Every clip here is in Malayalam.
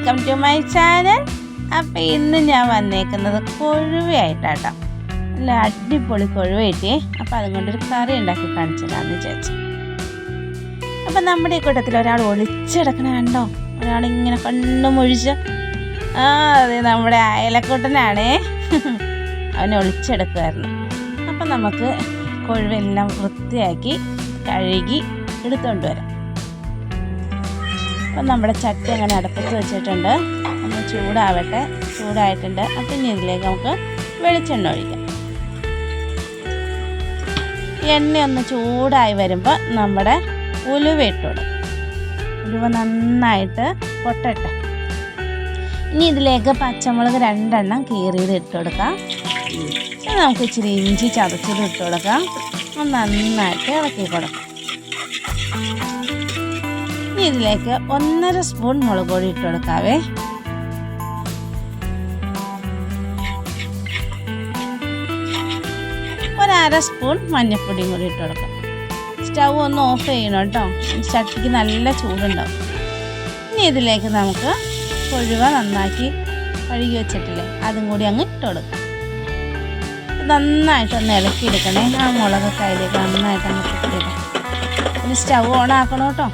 Welcome to my channel. അപ്പോൾ ഇന്ന് ഞാൻ വന്നേക്കുന്നത് കൊഴുവയായിട്ടാട്ടോ. നല്ല അടിപൊളി കൊഴുവ കിട്ടിയേ. അപ്പോൾ അതുകൊണ്ടൊരു കറി ഉണ്ടാക്കി കാണിച്ചതാണെന്ന് വിചാരിച്ചു. അപ്പം നമ്മുടെ ഈ കൂട്ടത്തിൽ ഒരാൾ ഒളിച്ചെടുക്കണ കണ്ടോ? ഒരാളിങ്ങനെ കണ്ണുമൊഴിച്ച് അതെ നമ്മുടെ അയലക്കൂട്ടനാണേ. അവനെ ഒളിച്ചെടുക്കുമായിരുന്നു. അപ്പം നമുക്ക് കൊഴുവെല്ലാം വൃത്തിയാക്കി കഴുകി എടുത്തുകൊണ്ട് വരാം. അപ്പം നമ്മുടെ ചട്ടി അങ്ങനെ അടുപ്പത്ത് വെച്ചിട്ടുണ്ട്. ഒന്ന് ചൂടാവട്ടെ. ചൂടായിട്ടുണ്ട്. അപ്പം ഇനി ഇതിലേക്ക് നമുക്ക് വെളിച്ചെണ്ണ ഒഴിക്കാം. എണ്ണ ഒന്ന് ചൂടായി വരുമ്പോൾ നമ്മുടെ ഉലുവ ഇട്ടുകൊടുക്കും. ഉലുവ നന്നായിട്ട് പൊട്ടട്ടെ. ഇനി ഇതിലേക്ക് പച്ചമുളക് 2 എണ്ണം കീറിയത് ഇട്ട് കൊടുക്കാം. നമുക്ക് ഇച്ചിരി ഇഞ്ചി ചതച്ചത് ഇട്ട് കൊടുക്കാം. നന്നായിട്ട് ഇളക്കി കൊടുക്കാം. ഇനി ഇതിലേക്ക് 1.5 സ്പൂൺ മുളക് പൊടി ഇട്ട് കൊടുക്കാവേ. ഒരു 1/2 സ്പൂൺ മഞ്ഞൾപ്പൊടിയും കൂടി ഇട്ട് കൊടുക്കാം. സ്റ്റൗ ഒന്ന് ഓഫ് ചെയ്യണം കേട്ടോ. ചട്ടിക്ക് നല്ല ചൂടുണ്ടാവും. ഇനി ഇതിലേക്ക് നമുക്ക് കൊഴുവ നന്നാക്കി കഴുകി വെച്ചിട്ടില്ലേ, അതും കൂടി അങ്ങ് ഇട്ട് കൊടുക്കാം. നന്നായിട്ടൊന്ന് ഇളക്കിയെടുക്കണേ. ആ മുളകൊക്കെ അതിലേക്ക് നന്നായിട്ട് അങ്ങ് ഇട്ടിടാം. ഇനി സ്റ്റൗ ഓൺ ആക്കണം കേട്ടോ.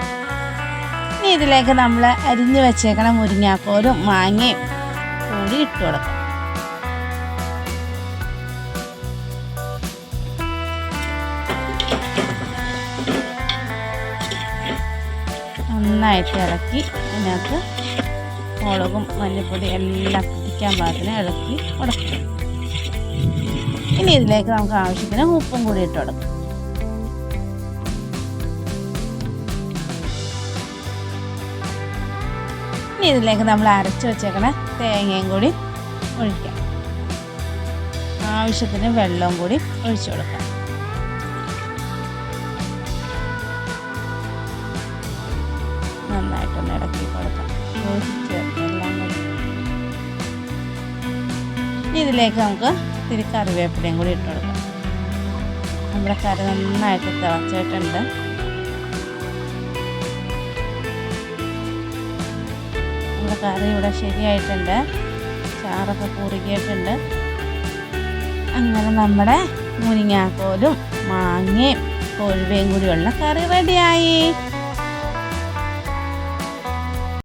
ഇനി ഇതിലേക്ക് നമ്മൾ അരിഞ്ഞ് വെച്ചേക്കണ മുരിങ്ങാക്കോലും മാങ്ങയും കൂടി ഇട്ട് കൊടുക്കാം. നന്നായിട്ട് ഇളക്കി ഇതിനകത്ത് മുളകും മല്ലിപ്പൊടി എല്ലാം പിടിക്കാൻ പാകത്തിന് ഇളക്കി കൊടുക്കണം. ഇനി ഇതിലേക്ക് നമുക്ക് ആവശ്യത്തിന് ഉപ്പും കൂടി ഇട്ട് കൊടുക്കാം. ഇനി ഇതിലേക്ക് നമ്മൾ അരച്ച് വെച്ചേക്കണ തേങ്ങയും കൂടി ഒഴിക്കാം. ആവശ്യത്തിന് വെള്ളവും കൂടി ഒഴിച്ചു കൊടുക്കാം. നന്നായിട്ടൊന്ന് ഇളക്കി കൊടുക്കാം. എല്ലാം കൂടി ഇതിലേക്ക് നമുക്ക് ഇത്തിരി കറിവേപ്പിലയും കൂടി ഇട്ട് കൊടുക്കാം. നമ്മുടെ കറി നന്നായിട്ട് തിളച്ചിട്ടുണ്ട്. നമ്മുടെ കറി ഇവിടെ ശരിയായിട്ടുണ്ട്. ചാറൊക്കെ കുറുകിയിട്ടുണ്ട്. അങ്ങനെ നമ്മുടെ മുരിങ്ങാക്കോലും മാങ്ങയും കൊഴുവയും കൂടിയുള്ള കറി റെഡിയായി.